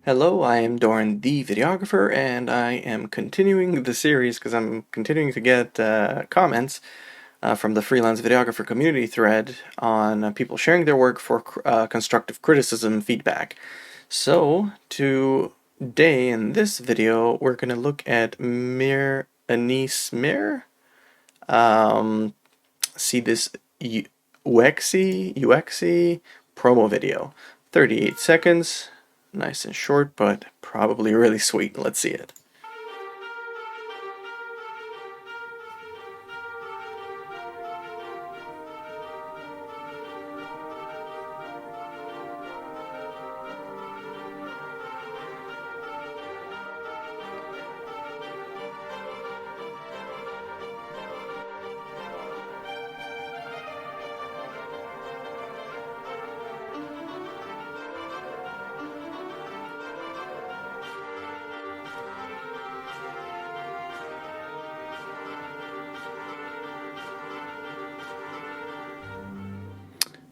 Hello, I am Doran the Videographer, and I am continuing the series because I'm continuing to get comments from the freelance videographer community thread on people sharing their work for constructive criticism feedback. So, today in this video, we're going to look at Mir Anis Mir. See this Uexi promo video. 38 seconds. Nice and short, but probably really sweet. Let's see it.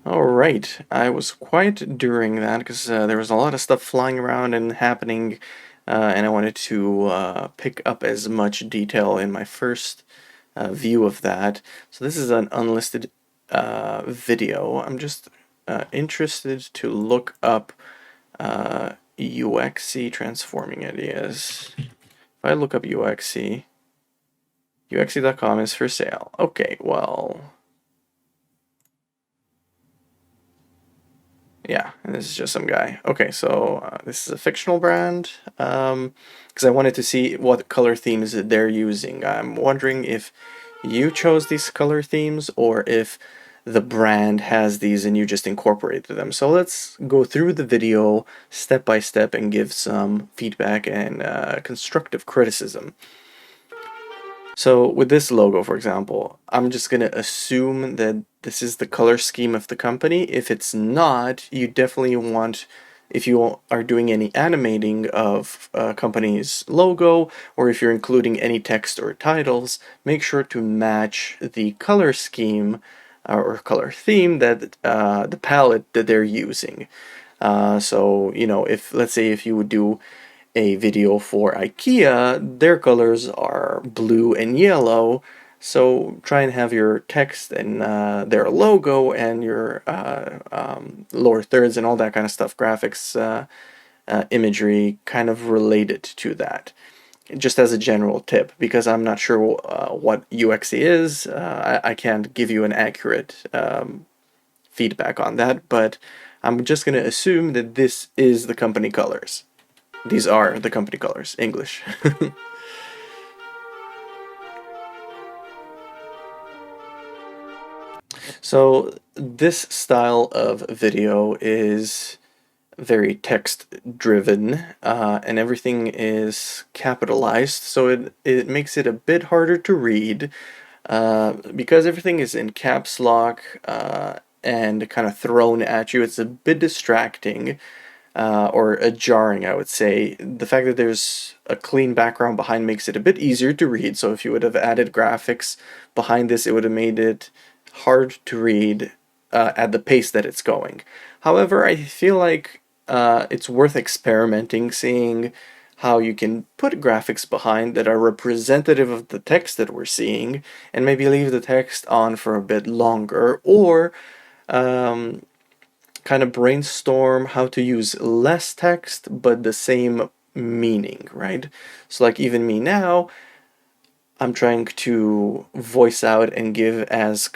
Alright, I was quiet during that because there was a lot of stuff flying around and happening, and I wanted to pick up as much detail in my first view of that. So this is an unlisted video. I'm just interested to look up Uexi transforming ideas. If I look up Uexi, Uexi.com is for sale. Okay, well... yeah, and this is just some guy. Okay, so this is a fictional brand, because I wanted to see what color themes they're using. I'm wondering if you chose these color themes or if the brand has these and you just incorporated them. So let's go through the video step by step and give some feedback and constructive criticism. So with this logo, for example, I'm just going to assume that this is the color scheme of the company. If it's not, you definitely want, if you are doing any animating of a company's logo, or if you're including any text or titles, make sure to match the color scheme or color theme that the palette that they're using. So, you know, if let's say if you would do a video for IKEA, their colors are blue and yellow, so try and have your text and their logo and your lower thirds and all that kind of stuff, graphics, imagery, kind of related to that. Just as a general tip, because I'm not sure what Uexi is, I can't give you an accurate feedback on that, but I'm just going to assume that this is the company colors. These are the company colors, English. So this style of video is very text driven, and everything is capitalized, so it makes it a bit harder to read, because everything is in caps lock and kind of thrown at you. It's a bit distracting. Or a jarring, I would say. The fact that there's a clean background behind makes it a bit easier to read, so if you would have added graphics behind this, it would have made it hard to read at the pace that it's going. However, I feel like it's worth experimenting, seeing how you can put graphics behind that are representative of the text that we're seeing, and maybe leave the text on for a bit longer, or kind of brainstorm how to use less text but the same meaning, right? So like even me now, I'm trying to voice out and give as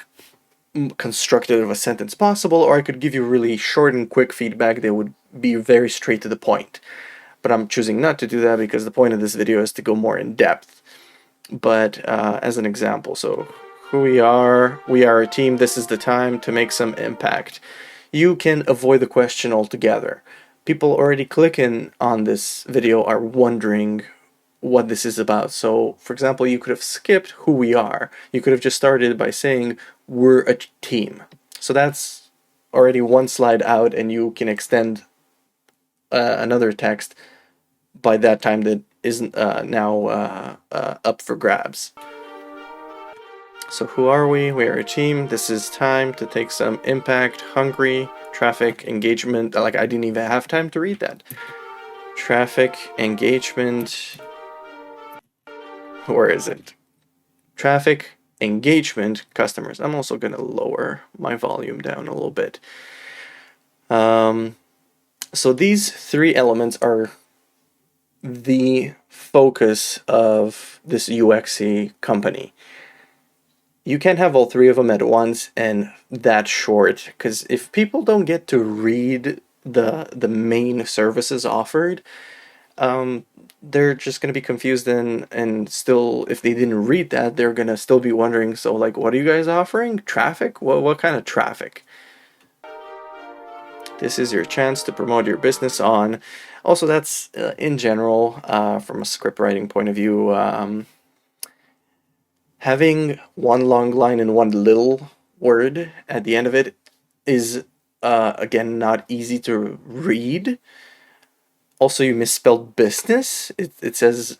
constructive a sentence possible, or I could give you really short and quick feedback that would be very straight to the point. But I'm choosing not to do that because the point of this video is to go more in depth. But as an example, so who we are a team, this is the time to make some impact. You can avoid the question altogether. People already clicking on this video are wondering what this is about. So, for example, you could have skipped who we are. You could have just started by saying, we're a team. So that's already one slide out, and you can extend another text by that time that isn't now up for grabs. So who are we? We are a team. This is time to take some impact, hungry, traffic, engagement. Like, I didn't even have time to read that. traffic engagement. Where is it? Traffic engagement customers. I'm also going to lower my volume down a little bit. So these three elements are the focus of this Uexi company. You can't have all three of them at once and that short, because if people don't get to read the main services offered, they're just going to be confused and still, if they didn't read that, they're going to still be wondering, so like, what are you guys offering? Traffic? What kind of traffic? This is your chance to promote your business on. Also, that's in general, from a script writing point of view, having one long line and one little word at the end of it is, again, not easy to read. Also, you misspelled business. It says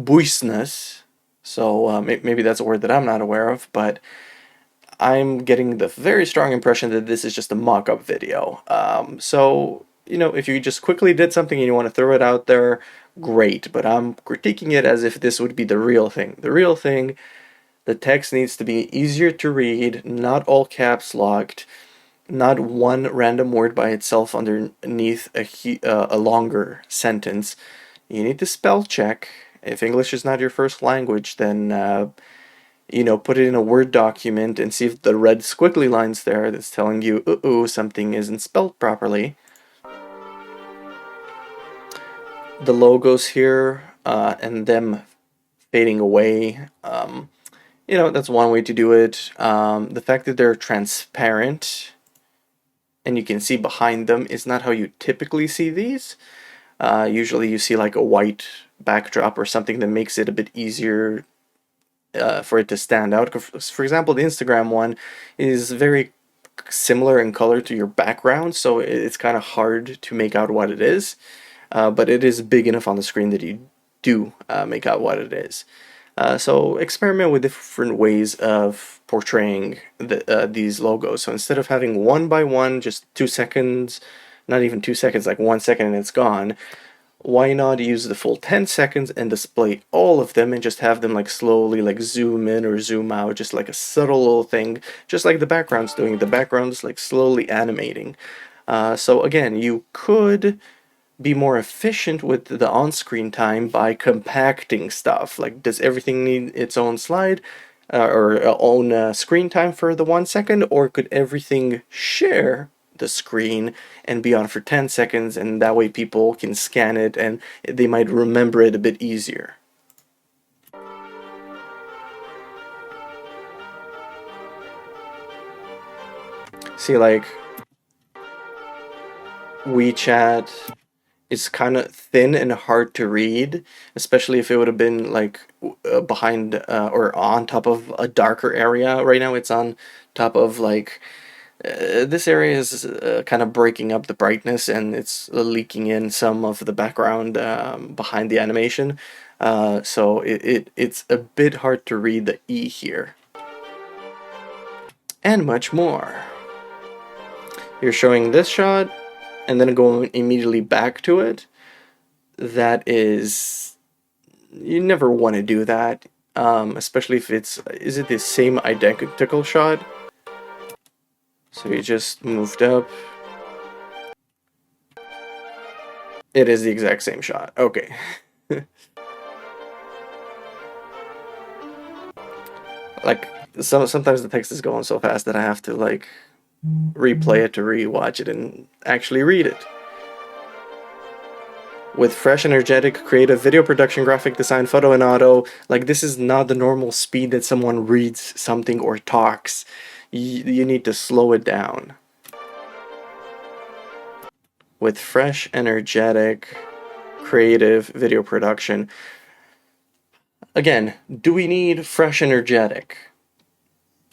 business. So maybe that's a word that I'm not aware of, but I'm getting the very strong impression that this is just a mock-up video. So, you know, if you just quickly did something and you want to throw it out there, great. But I'm critiquing it as if this would be the real thing. The real thing, the text needs to be easier to read, not all caps locked, not one random word by itself underneath a longer sentence. You need to spell check. If English is not your first language, then you know, put it in a Word document and see if the red squiggly line's there that's telling you, uh-oh, something isn't spelled properly. The logos here and them fading away, you know, that's one way to do it. The fact that they're transparent and you can see behind them is not how you typically see these. Usually you see like a white backdrop or something that makes it a bit easier for it to stand out. For example, the Instagram one is very similar in color to your background, so it's kind of hard to make out what it is, but it is big enough on the screen that you do make out what it is. So experiment with different ways of portraying these logos. So instead of having one by one, just 2 seconds, not even 2 seconds, like 1 second and it's gone, why not use the full 10 seconds and display all of them and just have them like slowly like zoom in or zoom out, just like a subtle little thing, just like the background's doing. The background's like slowly animating. So again, you could be more efficient with the on-screen time by compacting stuff. Like, does everything need its own slide or own screen time for the 1 second, or could everything share the screen and be on for 10 seconds, and that way people can scan it and they might remember it a bit easier. See, like WeChat is kind of thin and hard to read, especially if it would have been like behind or on top of a darker area. Right now it's on top of like this area is kind of breaking up the brightness and it's leaking in some of the background behind the animation. So it's a bit hard to read the E here. And much more. You're showing this shot and then going immediately back to it. That is, you never want to do that, especially if is it the same identical shot? So you just moved up. It is the exact same shot. Okay. Like, sometimes the text is going so fast that I have to, like, replay it to rewatch it and actually read it. With fresh, energetic, creative video production, graphic design, photo, and auto, like, this is not the normal speed that someone reads something or talks. You need to slow it down. With fresh, energetic, creative video production. Again, do we need fresh, energetic?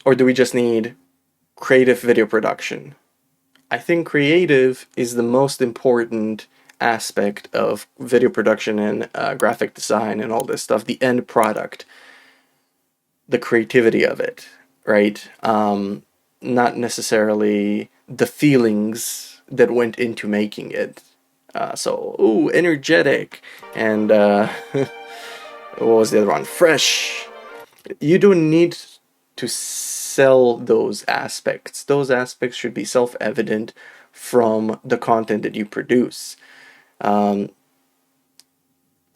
Or do we just need creative video production? I think creative is the most important aspect of video production and graphic design and all this stuff, the end product, the creativity of it, right? Not necessarily the feelings that went into making it. So, ooh, energetic, and what was the other one? Fresh. You don't need to sell those aspects. Those aspects should be self-evident from the content that you produce.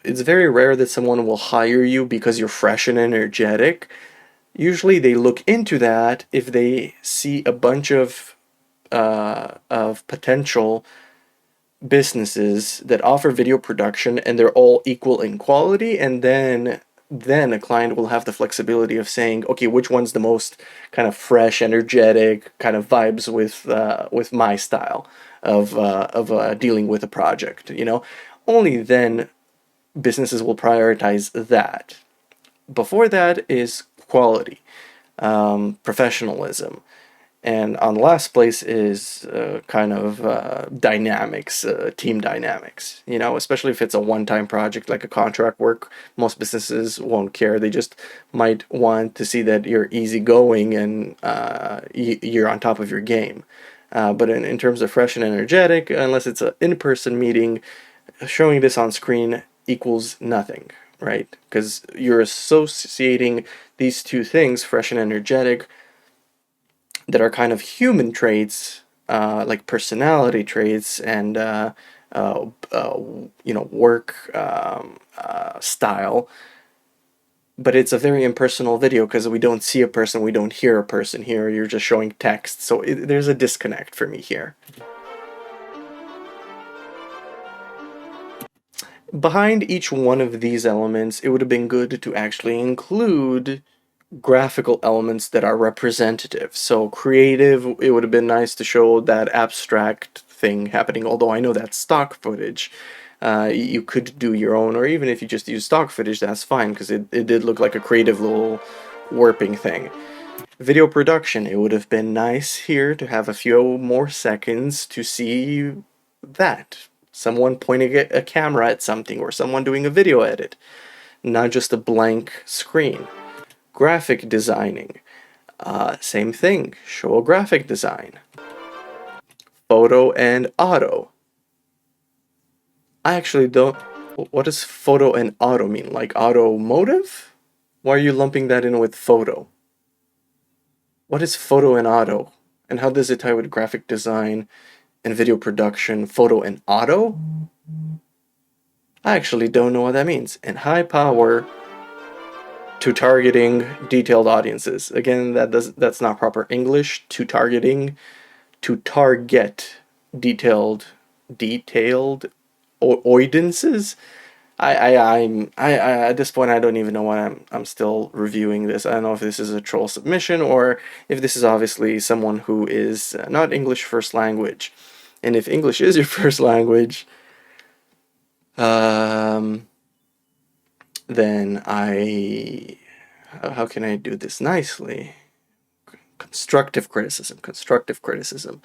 It's very rare that someone will hire you because you're fresh and energetic. Usually they look into that if they see a bunch of potential businesses that offer video production and they're all equal in quality, and then a client will have the flexibility of saying, okay, which one's the most kind of fresh, energetic, kind of vibes with my style of dealing with a project. Only then businesses will prioritize that. Before that is quality, professionalism. And on the last place is kind of dynamics, team dynamics. Especially if it's a one-time project like a contract work, most businesses won't care. They just might want to see that you're easygoing and you're on top of your game. But in terms of fresh and energetic, unless it's an in-person meeting, showing this on screen equals nothing, right? Because you're associating these two things, fresh and energetic, that are kind of human traits, like personality traits and work style. But it's a very impersonal video because we don't see a person, we don't hear a person here. You're just showing text, so there's a disconnect for me here. Behind each one of these elements, it would have been good to actually include graphical elements that are representative. So creative, it would have been nice to show that abstract thing happening, although I know that's stock footage. You could do your own, or even if you just use stock footage, that's fine, because it did look like a creative little warping thing. Video production, it would have been nice here to have a few more seconds to see that. Someone pointing a camera at something, or someone doing a video edit, not just a blank screen. Graphic designing, same thing, show a graphic design. Photo and auto. I actually don't, what does photo and auto mean? Like automotive? Why are you lumping that in with photo? What is photo and auto? And how does it tie with graphic design and video production, photo and auto? I actually don't know what that means. And high power to targeting detailed audiences. Again, that's not proper English. To target detailed audiences. I at this point I don't even know why I'm still reviewing this. I don't know if this is a troll submission or if this is obviously someone who is not English first language. And if English is your first language, then how can I do this nicely? Constructive criticism.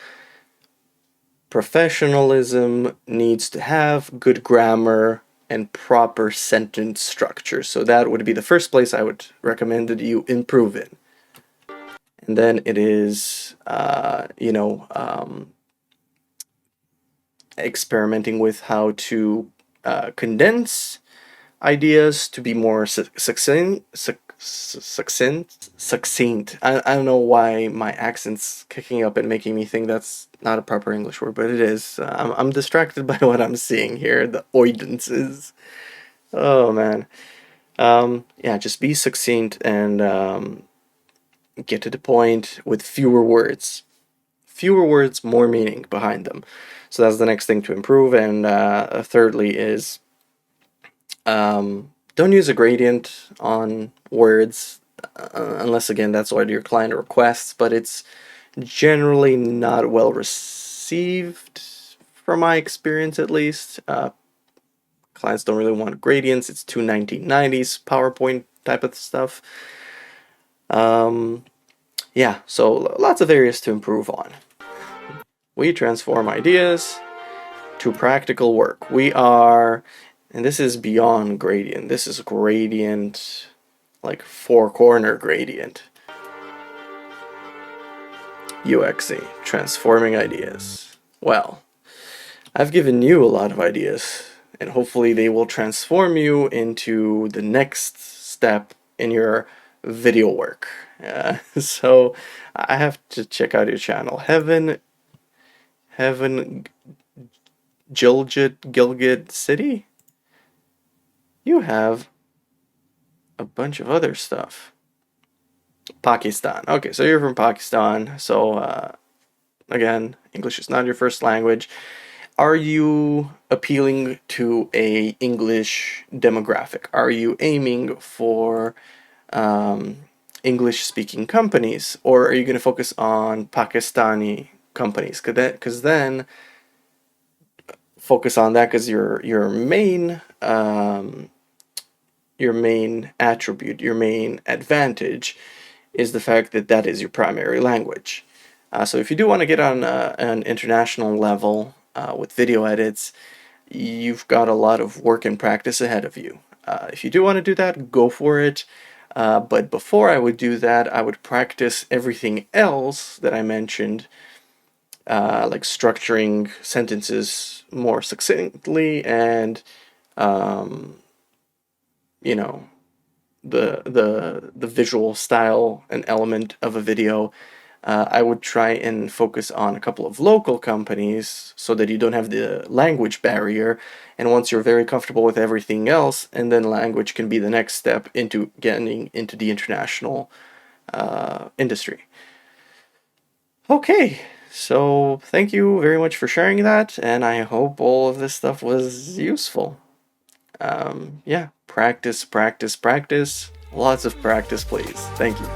Professionalism needs to have good grammar and proper sentence structure. So that would be the first place I would recommend that you improve in. And then it is, experimenting with how to condense ideas to be more succinct. I don't know why my accent's kicking up and making me think that's not a proper English word, but it is. I'm distracted by what I'm seeing here, the audiences. Oh man. Yeah, just be succinct and get to the point with fewer words. Fewer words, more meaning behind them. So that's the next thing to improve. And thirdly is don't use a gradient on words unless, again, that's what your client requests, but it's generally not well received from my experience, at least. Clients don't really want gradients. It's too 1990s PowerPoint type of stuff. Yeah, so lots of areas to improve on. We transform ideas to practical work. We are, and this is beyond gradient. This is gradient, like four-corner gradient. Uexi, transforming ideas. Well, I've given you a lot of ideas, and hopefully they will transform you into the next step in your video work. So I have to check out your channel. Heaven Gilgit City? You have a bunch of other stuff. Pakistan. Okay, so you're from Pakistan. So again, English is not your first language. Are you appealing to a English demographic? Are you aiming for English-speaking companies, or are you going to focus on Pakistani companies? Because then focus on that, because your main attribute, your main advantage, is the fact that that is your primary language. So if you do want to get on an international level with video edits, you've got a lot of work and practice ahead of you. If you do want to do that, go for it. But before I would do that, I would practice everything else that I mentioned, like structuring sentences more succinctly, and you know, the visual style and element of a video. I would try and focus on a couple of local companies so that you don't have the language barrier. And once you're very comfortable with everything else, and then language can be the next step into getting into the international industry. Okay, so thank you very much for sharing that, and I hope all of this stuff was useful. Yeah, practice, practice, practice. Lots of practice, please. Thank you.